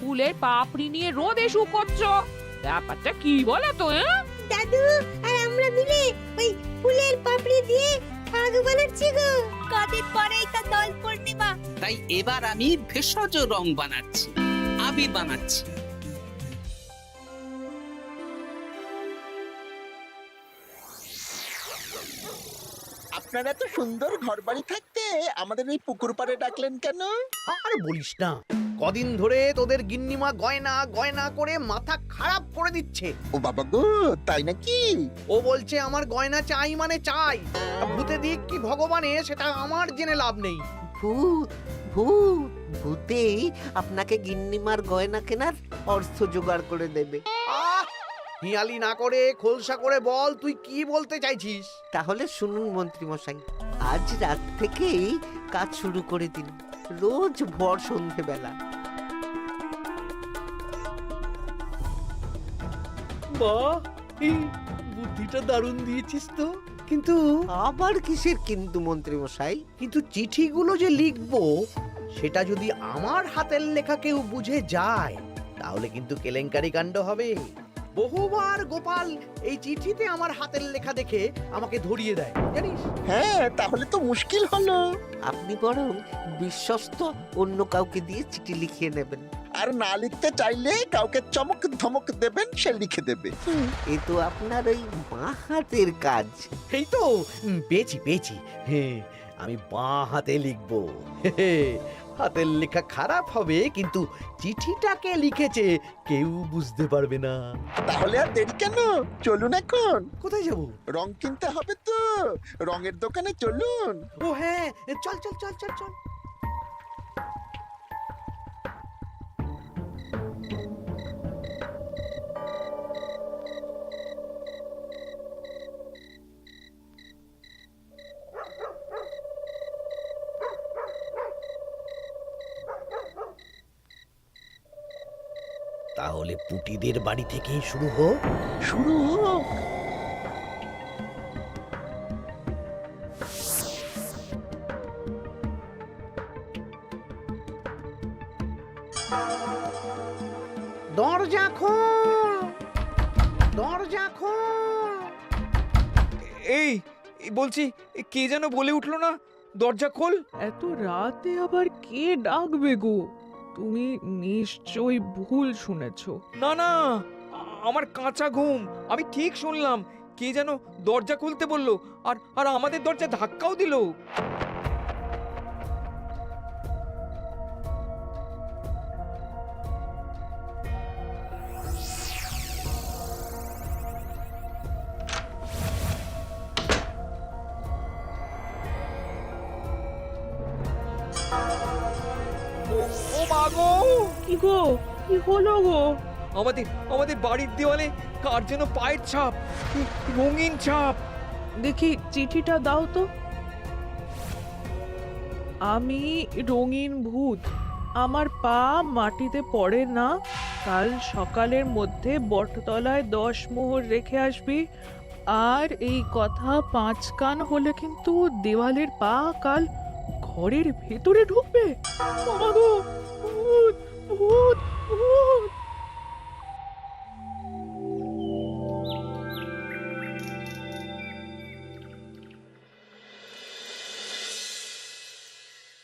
ফুলের পাপড়ি নিয়ে রোদে শুকোচ্ছ। ব্যাপারটা কি বলো তো? দাদু আর আমরা মিলে ওই ফুলের পাপড়ি দিয়ে আগ বানাচ্ছি গো। কদিন পরেই তো দোল পূর্ণিমা। তাই এবার আমি ভেষজ রং বানাচ্ছি, আবির বানাচ্ছি। আপনারা এত সুন্দর ঘরবাড়ি থাকতে আমাদের এই পুকুর পাড়ে ডাকলেন কেন? আর বলিস না, কদিন ধরে তোদের গিন্নিমা গয়না গয়না করে মাথা খারাপ করে দিচ্ছে। ও বাবা গো, তাই নাকি? ও বলছে আমার গয়না চাই মানে চাই। ভূতে দিক কি ভগবানে সেটা আমার জেনে লাভ নেই। ভূত ভূত ভূতেই আপনাকে গিন্নিমার গয়না কেনার অর্থ জোগাড় করে দেবে। আহ, হিয়ালি না করে খোলসা করে বল তুই কি বলতে চাইছিস। তাহলে শুনুন মন্ত্রী মশাই, আজ রাত থেকেই কাজ শুরু করে দিন, রোজ ভর সন্ধেবেলা। বাহ, এই বুদ্ধিটা দারুণ দিয়েছিস তো। কিন্তু আবার কিসের কিন্তু মন্ত্রী মশাই? কিন্তু চিঠিগুলো যে লিখবো সেটা যদি আমার হাতের লেখা কেউ বুঝে যায় তাহলে কিন্তু কেলেঙ্কারি কাণ্ড হবে। বহুবার গোপাল এই চিঠিতে আমার হাতের লেখা দেখে আমাকে ধরিয়ে দেয় জানিস। হ্যাঁ, তাহলে তো মুশকিল হলো। আপনি বরং বিশ্বস্ত অন্য কাউকে দিয়ে চিঠি লিখিয়ে নেবেন। আর না লিখতে চাইলে কাউকে চমক ধমক দেবেন, সে লিখে দেবে। এ তো আপনার ওই বাঁ হাতের কাজ। এই তো পেয়েছি পেয়েছি। হ্যাঁ, আমি বাঁ হাতে লিখবো। হাতের লেখা খারাপ হবে কিন্তু চিঠিটাকে লিখেছে কেউ বুঝতে পারবে না। তাহলে আর দেরি কেন, চলুন এখন। কোথায় যাব? রং কিনতে হবে তো, রঙের দোকানে চলুন। ও হ্যাঁ, চল চল চল চল চল। তাহলে পুটিদের বাড়ি থেকেই শুরু হোক। শুরু হোক। দরজা খোল, দরজা খোল। এই বলছি, কে যেন বলে উঠলো না, দরজা খোল। এত রাতে আবার কে ডাকবে গো? তুমি নিশ্চয়ই ভুল শুনেছো। না না, আমার কাঁচা ঘুম, আমি ঠিক শুনলাম। কে যেন দরজা খুলতে বললো, আর আর আমাদের দরজা ধাক্কাও দিল। ও মা গো! কি গো, কি হলো গো? আমাদের আমাদের বাড়ির দেওয়ালে কার যেন পায়ের ছাপ, রঙিন ছাপ। দেখি চিঠিটা দাও তো। আমি রঙিন ভূত, আমার পা মাটিতে পড়ে না। কাল সকালের মধ্যে বটতলায় 10 মোহর রেখে আসবি। আর এই কথা 5 কান হলে কিন্তু দেওয়ালের পা কাল ঘরের ভেতরে ঢুকবে। ও মা গো, ভূত ভূত ভূত!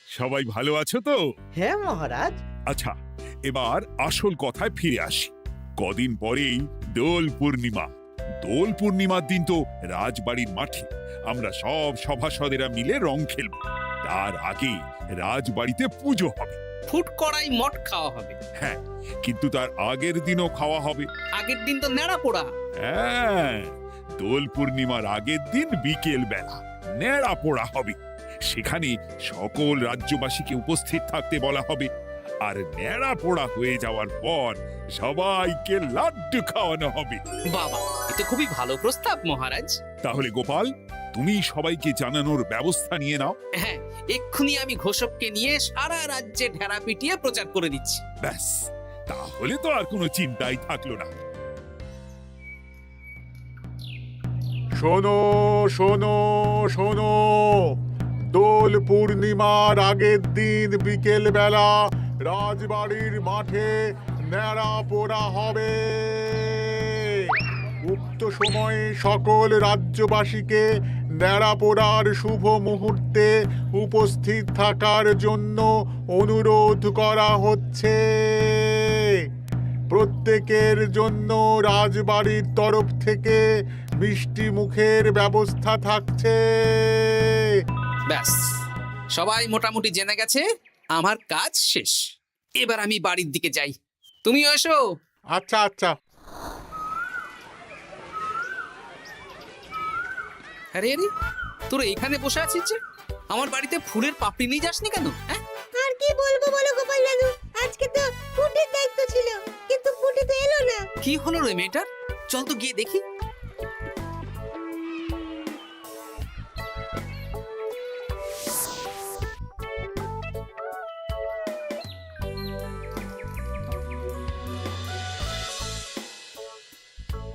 সবাই ভালো আছো তো? হ্যাঁ মহারাজ। আচ্ছা, এবার আসল কথায় ফিরে আসি। কদিন পরেই দোল পূর্ণিমা। দোল পূর্ণিমার দিন তো রাজবাড়ির মাঠে আমরা সব সভাসদেরা মিলে রং খেলব। তার আগে রাজবাড়িতে পুজো হবে। ফুট কড়াই মট খাওয়া হবে। হ্যাঁ, কিন্তু তার আগের দিনও খাওয়া হবে। আগের দিন তো নেড়া পোড়া। হ্যাঁ, দোল পূর্ণিমার আগের দিন বিকেল বেলা নেড়া পোড়া হবে। সেখানে সকল রাজ্যবাসীকে উপস্থিত থাকতে বলা হবে। আর নেড়া পোড়া হয়ে যাওয়ার পর সবাইকে লাড্ডু খাওয়ানো হবে। বাবা, এটা খুবই ভালো প্রস্তাব মহারাজ। তাহলে গোপাল, তুমি সবাইকে জানানোর ব্যবস্থা নিয়ে নাও। হ্যাঁ, এক্ষুনি আমি ঘোষককে নিয়ে সারা রাজ্যে ঢেরা পিটিয়ে প্রচার করে দিচ্ছি। ব্যাস, তাহলে তো আর কোনো চিন্তাই থাকলো না। শোনো শোনো শোনো, দোল পূর্ণিমার আগের দিন বিকেল বেলা রাজবাড়ির মাঠে ন্যাড়া পোড়া হবে। উক্ত সময়ে সকল রাজ্যবাসীকে ন্যাড়া পোড়ার শুভ মুহূর্তে উপস্থিত থাকার জন্য অনুরোধ করা হচ্ছে। প্রত্যেকের জন্য রাজবাড়ির তরফ থেকে মিষ্টি মুখের ব্যবস্থা থাকছে। ব্যাস, সবাই মোটামুটি জেনে গেছে আমার কাজ শেষ। এবার আমি বাড়ির দিকে যাই, তুমিও এসো। আচ্ছা আচ্ছা। আরে আরে, তোরা এখানে বসে আছিস যে? আমার বাড়িতে ফুলের পাপড়ি নিয়ে যাসনি কেন? হ্যাঁ, আর কি বলবো বলো গোপাল দাদু, আজকে তো পুটির দায়িত্ব ছিল, কিন্তু পুটি তো এলো না। কি হলো রে মেয়েটার? চল তো গিয়ে দেখি।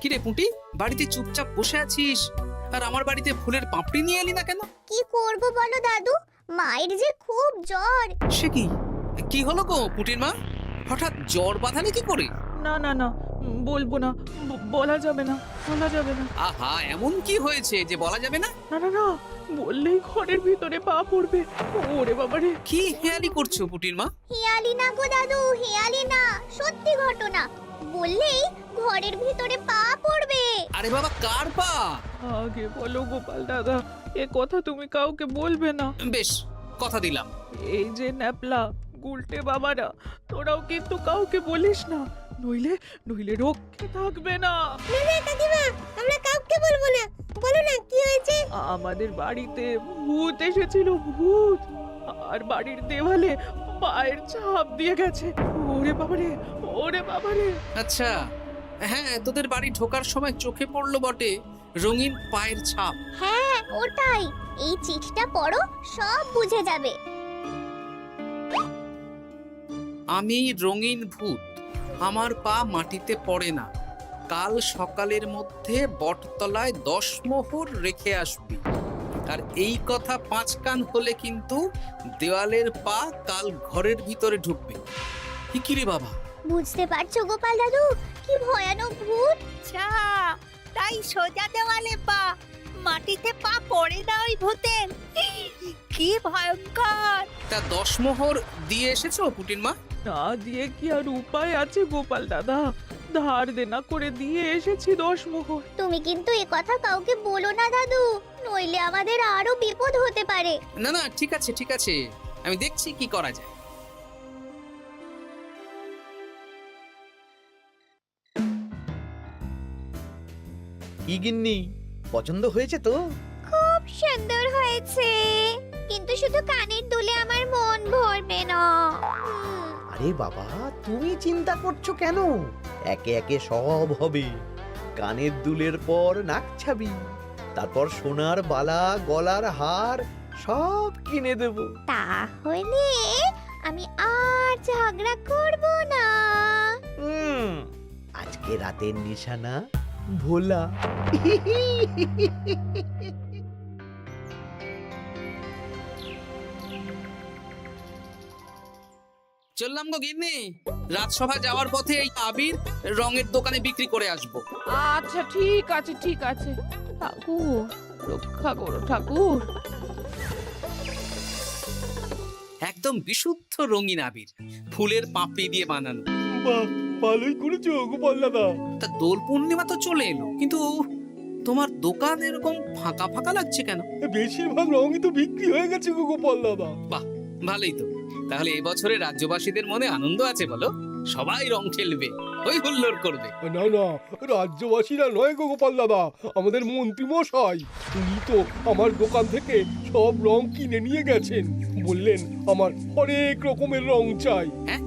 কিরে পুঁটি, বাড়িতে চুপচাপ বসে আছিস আর আমার বাড়িতে ফুলের পাপড়ি নিয়ে এলি না কেন? কি করব বলো দাদু, মায়ের যে খুব জ্বর। সে কি, কি হলো গো পুঁটির মা? হঠাৎ জ্বর বাঁধালে কি করে? না না না, বলবো না, বলা যাবে না, বলা যাবে না। আহা, এমন কি হয়েছে যে বলা যাবে না? না না না, বললেই ঘরের ভিতরে পা পড়বে। ওরে বাবারে! কি হেয়ালি করছো পুঁটির মা? হেয়ালি না গো দাদু, হেয়ালি না, সত্যি ঘটনা। বললেই ঘরের ভিতরে পা পড়বে। আরে বাবা, কার পা? আগে বলো গোপাল দাদা, এ কথা তুমি কাউকে বলবে না। বেশ, কথা দিলাম। এই যে ন্যাপলা গুলটে বাবারা, তোরাও কিন্তু কাউকে বলিস না, নইলে নইলে রক্ষে থাকবে না। না কাকিমা, আমরা কাউকে বলবো না। বলো না কি হয়েছে। আমাদের বাড়িতে ভূত এসেছিল, ভূত, আর বাড়ির দেওয়ালে পায়ের ছাপ দিয়ে গেছে। ওরে বাবারে, ওরে বাবারে! আচ্ছা, হ্যাঁ, তোদের বাড়ি ঢোকার সময় চোখে পড়লো বটে রঙিন পায়ের ছাপ। হ্যাঁ ওটাই, এই চিঠিটা পড়ো, সব বুঝে যাবে। আমি রঙিন ভূত, আমার পা মাটিতে পড়ে না। কাল সকালের মধ্যে বটতলায় 10 মোহর রেখে আসবি। আর এই কথা 5 কান হলে কিন্তু দেওয়ালের পা কাল ঘরের ভিতরে ঢুকবে। কি রে বাবা? বুঝতে পারছো গোপাল দাদু, কি ভয়ানক ভূত। আচ্ছা, তাই সোজা দেওয়ালে পা, মাটিতে পা পড়ে না ওই ভূতের। কি ভয়ঙ্কর! তা 10 মোহর দিয়ে এসেছো পুটির মা? না দিয়ে কি আর উপায় আছে গোপাল দাদা? ধার দেনা করে দিয়ে এসেছি 10 মোহর। তুমি কিন্তু এ কথা কাউকে বলো না দাদু, নইলে আমাদের আরো বিপদ হতে পারে। না না, ঠিক আছে ঠিক আছে, আমি দেখছি কি করা যায়। কি গিন্নি, পছন্দ হয়েছে তো? খুব সুন্দর হয়েছে, কিন্তু শুধু কানের দুলে আমার মন ভরবে না। আরে বাবা, তুমি চিন্তা করছো কেন? একে একে সব হবে। কানের দুলের পর নাক ছাবি, তারপর সোনার বালা, গলার হার সব কিনে দেব। তাহলে আমি আর ঝগড়া করব না। আজকে রাতের নিশানা ভোলা। চললাম গো গিন্নি, রাজসভা যাওয়ার পথে এই আবির রঙের দোকানে বিক্রি করে আসবো। আচ্ছা ঠিক আছে, ঠিক আছে। ঠাকুর রক্ষা করো ঠাকুর। একদম বিশুদ্ধ রঙিন আবির, ফুলের পাপড়ি দিয়ে বানানো। বাহ, ভালোই করেছো গোপাল দাদা। তা দোল পূর্ণিমা তো চলে এলো, কিন্তু তোমার দোকান এরকম ফাঁকা ফাঁকা লাগছে কেন? বেশিরভাগ রঙই তো বিক্রি হয়ে গেছে গো গোপাল দাদা। বাহ, ভালোই তো। তাহলে এবছরে রাজ্যবাসীদের মনে আনন্দ আছে বলো? সবাই রং খেলবে, হই হুল্লোড় করবে। না না, রাজ্যবাসীরা নয় গো গোপাল দাদা, আমাদের মন্ত্রী মশাই, উনি তো আমার দোকান থেকে সব রং কিনে নিয়ে গেছেন। বললেন আমার অনেক রকমের রং চাই। হ্যাঁ,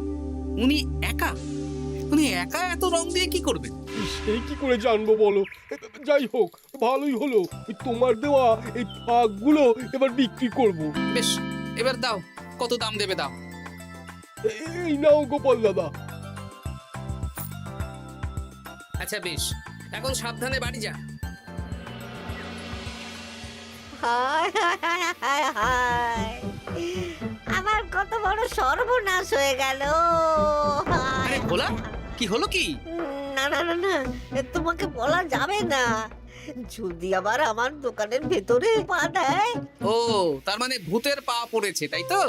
উনি একা এত রং দিয়ে কি করবেন? সেই কি করে জানবো বলো? যাই হোক, ভালোই হলো, তোমার দেওয়া এই ফাঁকগুলো এবার বিক্রি করব। বেশ, এবার দাও, কত দাম দেবে দাও। এই নাও গোপাল দাদা। আচ্ছা বেশ, এখন সাবধানে বাড়ি যা। হায় হায় হায় হায় হায়, এবার কত বড় সর্বনাশ হয়ে গেল। আরে ভোলা, কি হলো কি? না না না না, তোমাকে বলা যাবে না। যদি আবার আমার দোকানের ভেতরে পা দেয়। ও, তার মানে ভূতের পা পড়েছে, তাই তো?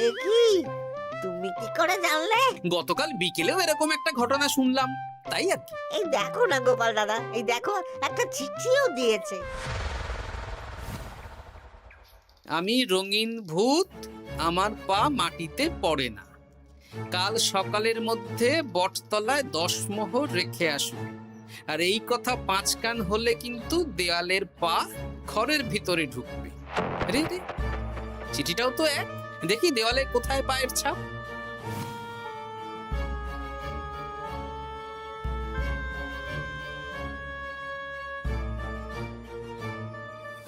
এ কি, তুমি কি করে জানলে? গতকাল বিকেলেও এরকম একটা ঘটনা শুনলাম, তাই আর কি। এই দেখো না গোপাল দাদা, এই দেখো একটা চিঠিও দিয়েছে। আমি রঙিন ভূত, আমার পা মাটিতে পড়ে না। কাল সকালের মধ্যে বটতলায় 10 মোহর রেখে আসবে। আর এই কথা 5 কান হলে কিন্তু দেয়ালের পা ঘরের ভিতরে ঢুকবে। রে রে, চিঠিটাও তো এক। দেখি দেওয়ালে কোথায় পায়ের ছাপ।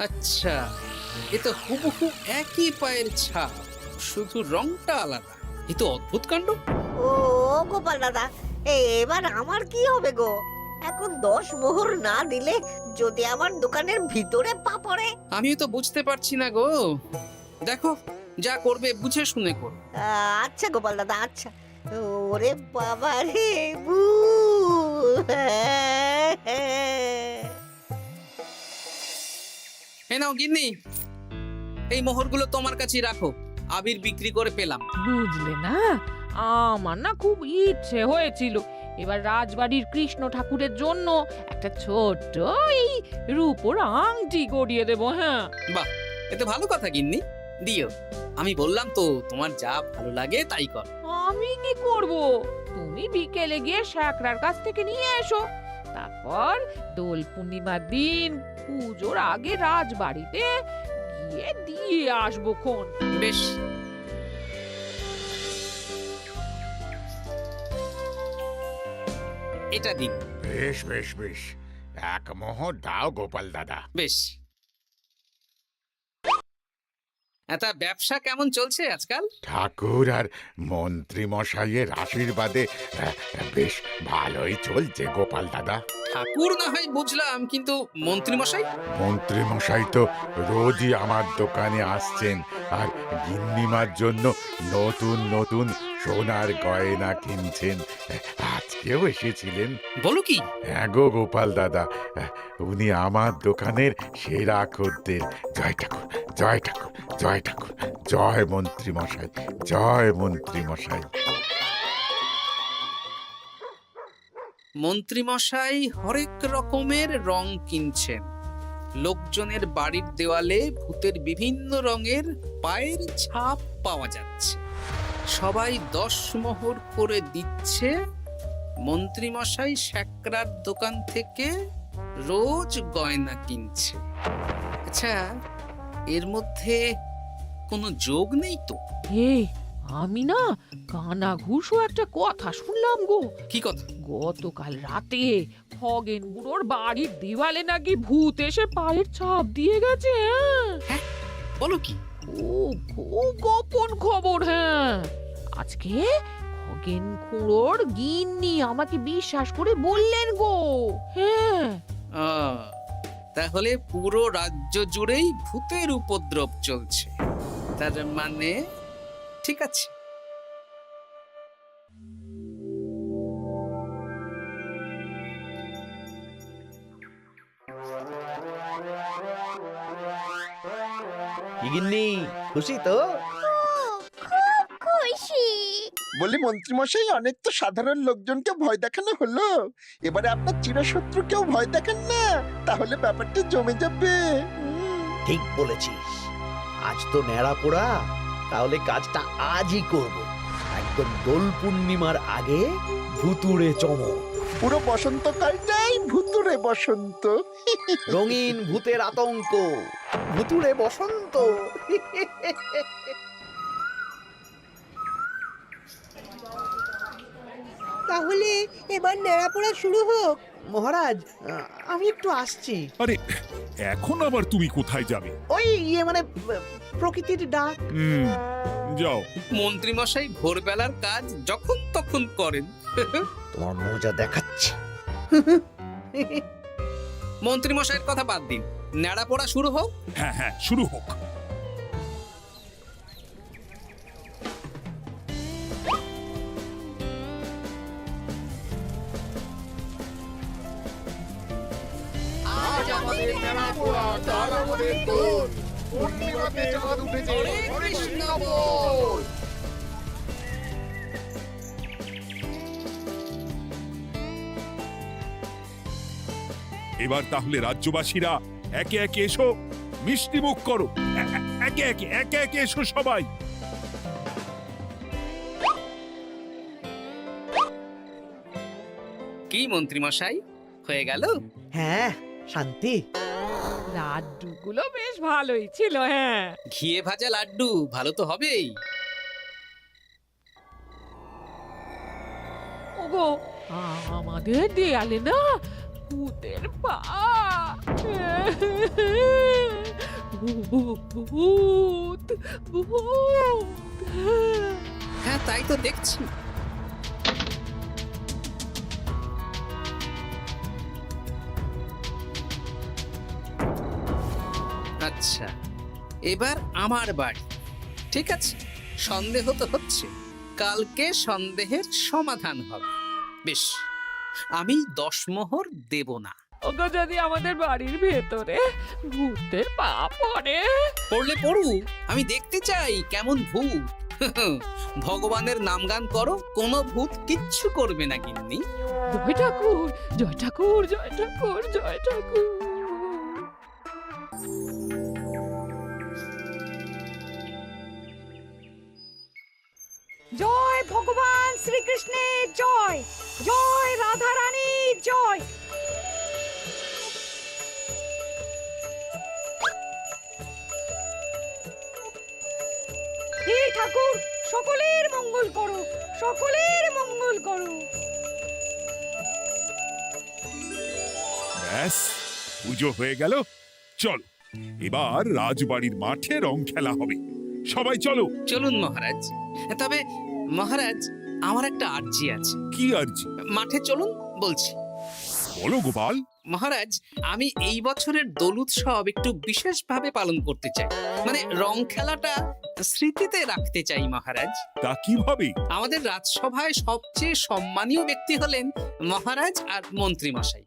আচ্ছা, এ তো হুবহু একই পায়ের ছাপ, শুধু রংটা আলাদা। এ তো অদ্ভুত কাণ্ড। ও গোপাল দাদা, এবার আমার কি হবে গো? এখন 10 মোহর না দিলে যদি আমার দোকানের ভিতরে পা পড়ে? আমিও তো বুঝতে পারছি না গো। দেখো, যা করবে বুঝে শুনে করো। আচ্ছা গোপাল দাদা, আচ্ছা। ওরে বাবা রে, হে নাও গিন্নি, এই মোহরগুলো তোমার কাছেই রাখো। আবির বিক্রি করে পেলাম। বুঝলে না, আমার না খুব ইচ্ছে হয়েছিল এবার রাজবাড়ির কৃষ্ণ ঠাকুরের জন্য একটা ছোট্ট এই রূপোর আংটি গড়িয়ে দেবো। হ্যাঁ, বাহ, এতে ভালো কথা গিন্নি, দিও। আমি বললাম তো, তোমার যা ভালো লাগে তাই কর। আমি কি করব? তুমি বিকেলে গিয়ে শ্যাকরার কাছ থেকে নিয়ে এসো, তারপর দোল পূর্ণিমার দিন পুজোর আগে রাজবাড়িতে গিয়ে দিয়ে আসবো খন। বেশ, এটা দিন। বেশ বেশ বেশ, 1 মোহর দাও গোপাল দাদা। বেশ। এটা ব্যবসা কেমন চলছে আজকাল? ঠাকুর আর মন্ত্রী মশাইয়ের আশীর্বাদে বেশ ভালোই চলছে গোপাল দাদা। ঠাকুর না হয় বুঝলাম, কিন্তু মন্ত্রী মশাই? মন্ত্রী মশাই তো রোজই আমার দোকানে আসছেন আর গিন্নিমার জন্য নতুন নতুন সোনার গয়না কিনছেন। আজকেও এসেছিলেন। বলো কি? হ্যাঁ গো গোপাল দাদা, উনি আমার দোকানের সেরা খদ্দের। জয় ঠাকুর, জয় ঠাকুর, জয় ঠাকুর, জয় মন্ত্রী মশাই, জয় মন্ত্রী মশাই। মন্ত্রী মশাই হরেক রকমের রং কিনছেন। লোকজনের বাড়ির দেওয়ালে ভূতের বিভিন্ন রঙের পায়ের ছাপ পাওয়া যাচ্ছে। সবাই 10 মোহর করে দিচ্ছে। মন্ত্রী মশাই শ্যাকরার দোকান থেকে রোজ গয়না কিনছে। আচ্ছা, এর মধ্যে কোনো যোগ নেই তো? এই, আমি না কানা ঘুষো একটা কথা শুনলাম গো। কি কথা? গতকাল রাতে খগেন বুড়োর বাড়ির দেওয়ালে নাকি ভূত এসে পায়ের ছাপ দিয়ে গেছে। হ্যাঁ, বলো কি? ও খুব গোপন খবর। হ্যাঁ, আজকে খগেন খুড়োর গিন্নি আমাকে বিশ্বাস করে বললেন গো। হ্যাঁ, তাহলে পুরো রাজ্য জুড়েই ভূতের উপদ্রব চলছে। তার মানে ঠিক আছে। কি গিন্নি, খুশি তো? খুব খুশি। বলি মন্ত্রী মশাই, অনেক তো সাধারণ লোকজনকে ভয় দেখানো হলো, এবারে আপনার চিরশত্রুকেও ভয় দেখান না, তাহলে ব্যাপারটা জমে যাবে। ঠিক বলেছিস, আজ তো ন্যাড়া পোড়া, তাহলে কাজটা আজই করব। একদম দোল পূর্ণিমার আগে ভুতুড়ে চমক। পুরো বসন্তকালটাই ভুতুরে বসন্ত। রঙিন ভূতের আতঙ্ক, ভুতুড়ে বসন্ত। তাহলে এবার নেড়াপোড়া শুরু হোক। মহারাজ, আমি একটু আসছি। আরে, এখন আবার তুমি কোথায় যাবে? ওই মানে প্রকৃতির ডাক। যাও। মন্ত্রী মশাই ভোরবেলার কাজ যখন তখন করেন। তোমার মজা দেখাচ্ছি। মন্ত্রী মশাইয়ের কথা বাদ দিন, ন্যাড়া পড়া শুরু হোক। হ্যাঁ হ্যাঁ, শুরু হোক। আমাদের নেড়াপোড়া, কাল আমাদের দোল। পূর্ণিমাতে চাঁদ উঠেছে, হরে হরে কৃষ্ণ কৃষ্ণ বল। বল। এবার তাহলে রাজ্যবাসীরা একে একে এসো, মিষ্টি মুখ করো। একে একে এসো সবাই। কি মন্ত্রী মশাই, হয়ে গেল? হ্যাঁ, শান্তি। লাড্ডুগুলো বেশ ভালোই ছিল, হ্যাঁ। ঘিয়ে ভাজা লাড্ডু ভালো তো হবেই। ওগো, আমাদের দেয়ালে না ভূতের পা। ভূত ভূত। হ্যাঁ, তাই তো দেখছি। আচ্ছা, এবার আমার বাড়ি। ঠিক আছে, সন্দেহ তো হচ্ছে, কালকে সন্দেহের সমাধান হবে। বেশ, আমি 10 মোহর দেব না। ওগো, যদি আমাদের বাড়ির ভেতরে ভূতের পা পড়ে? পড়লে পড়ুক, আমি দেখতে চাই কেমন ভূত। ভগবানের নামগান করো, কোনো ভূত কিচ্ছু করবে না গিন্নি। জয় ঠাকুর, জয় ঠাকুর, জয় ঠাকুর, জয় ঠাকুর। জয় ভগবান শ্রীকৃষ্ণের জয়, জয় রাধা রানীর জয়। হে ঠাকুর, সকলের মঙ্গল করো, সকলের মঙ্গল করো। ব্যাস, পুজো হয়ে গেল। চলো, এবার রাজবাড়ির মাঠে রং খেলা হবে। সবাই চলো। চলুন মহারাজ। তবে মহারাজ, আমার একটা আর্জি আছে। কি আরজি? মাঠে চলুন বলছি। বলো গোপাল। মহারাজ, আমি এই বছরের দোল উৎসব একটু বিশেষভাবে পালন করতে চাই। মানে রং খেলাটা স্মৃতিতে রাখতে চাই মহারাজ। তা কিভাবে? আমাদের রাজসভায় সবচেয়ে সম্মানীয় ব্যক্তি হলেন মহারাজ আর মন্ত্রী মশাই।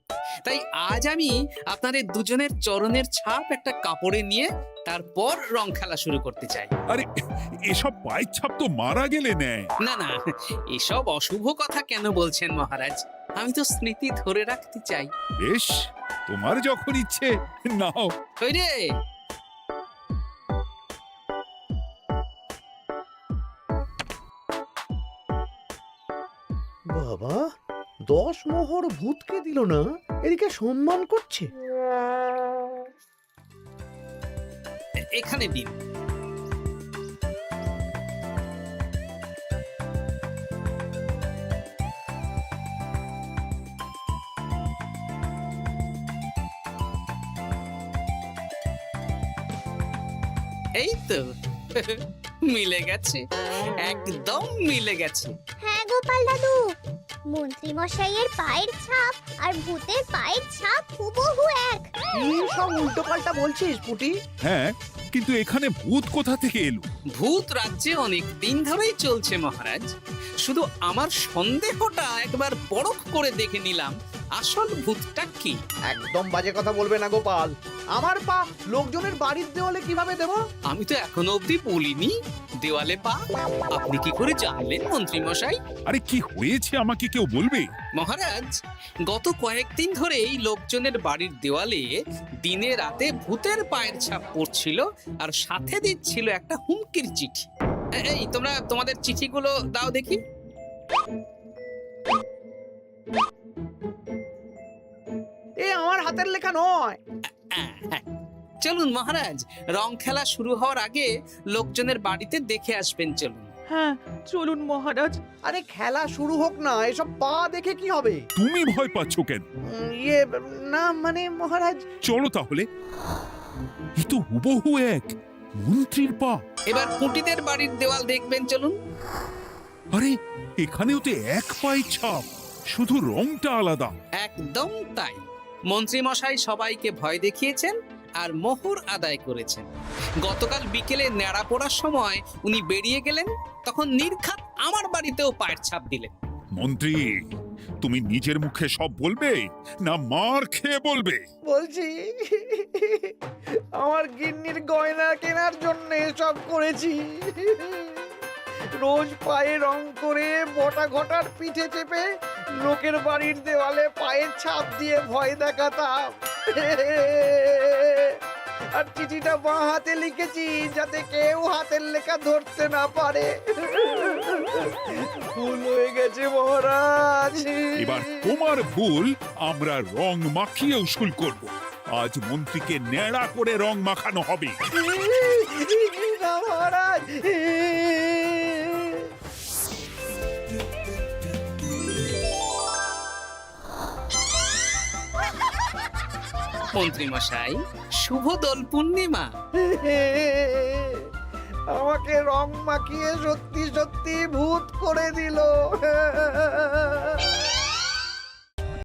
তাই আজ আমি আপনাদের দুজনের চরণের ছাপ একটা কাপড়ে নিয়ে তারপর রং খেলা শুরু করতে চাই। আরে, এসব পায়ের ছাপ তো মারা গেলে নেয়। না না, এসব অশুভ কথা কেন বলছেন মহারাজ? আমি তো স্মৃতি ধরে রাখতে চাই। বেশ, তোমার যখন ইচ্ছে নাও। ওই রে, বাবা, 10 মোহর ভূতকে দিল না, এদিকে সম্মান করছে। এখানে দিন। এই তো মিলে গেছে, একদম মিলে গেছে। হ্যাঁ গোপাল দাদু, মন্ত্রী মশাইয়ের পায়ের ছাপ আর ভূতের পায়ের ছাপ হুবহু এক। কি সব উল্টো পাল্টা বলছিস পুটি? হ্যাঁ, কিন্তু এখানে ভূত কোথা থেকে এলো? ভূত রাজ্যে অনেক দিন ধরেই চলছে মহারাজ। শুধু আমার সন্দেহটা একবার পরখ করে দেখে নিলাম, আসল ভূতটা কি। একদম বাজে কথা বলবে না গোপাল। আমার পা লোকজনের বাড়ির দেওয়ালে কিভাবে দেব? আমি তো এখনো অবধি বলিনি দেওয়ালে পা। আপনি কি করে জানলেন মন্ত্রী মশাই? আরে, কি হয়েছে আমাকে কেউ বলবে? মহারাজ, গত কয়েকদিন ধরেই লোকজনের বাড়ির দেওয়ালে দিনে রাতে ভূতের পায়ের ছাপ পড়ছিল, আর সাথে দিচ্ছিল একটা হুমকির চিঠি। এই তোমরা তোমাদের চিঠিগুলো দাও দেখি। এ আমার হাতের লেখা নয়। চলুন মহারাজ, রং খেলা শুরু হওয়ার আগে লোকজনের বাড়িতে দেখে আসবেন। চলুন। হ্যাঁ, চলুন মহারাজ। আরে খেলা শুরু হোক না, এসব পা দেখে কি হবে? তুমি ভয় পাচ্ছ কেন? ইয়ে, না মানে মহারাজ। চলো তাহলে। এ তো হুবহু এক মন্ত্রীর পা। এবার পুঁটিদের বাড়ির দেওয়াল দেখবেন। চলুন। আরে, এখানেও তো এক পায়ের ছাপ, শুধু রংটা আলাদা। একদম তাই। মন্ত্রী মশাই সবাইকে ভয় দেখিয়েছেন আর মোহর আদায় করেছেন। গতকাল বিকেলে নেড়া পড়ার সময় উনি বেরিয়ে গেলেন, তখন নির্ঘাত আমার বাড়িতেও পায়ের ছাপ দিলেন। মন্ত্রী, তুমি নিজের মুখে সব বলবে না মার খেয়ে বলবে? বলছি, আমার গিন্নির গয়না কেনার জন্য সব করেছি। রোজ পায়ে রং করে বটা ঘটার পিঠে চেপে লোকের বাড়ির দেওয়ালে পায়ের ছাপ দিয়ে ভয় দেখাতাম। আর চিঠিটা বাঁ হাতে লিখেছি যাতে কেউ হাতের লেখা ধরতে না পারে। ভুল হয়ে গেছে মহারাজ। এবার তোমার ভুল আমরা রং মাখিয়ে উসুল করব। আজ মন্ত্রীকে ন্যাড়া করে রং মাখানো হবে। না মহারাজ। মন্ত্রী মশাই, শুভ দোল পূর্ণিমা। আমাকে রং মাখিয়ে সত্যি সত্যি ভূত করে দিল।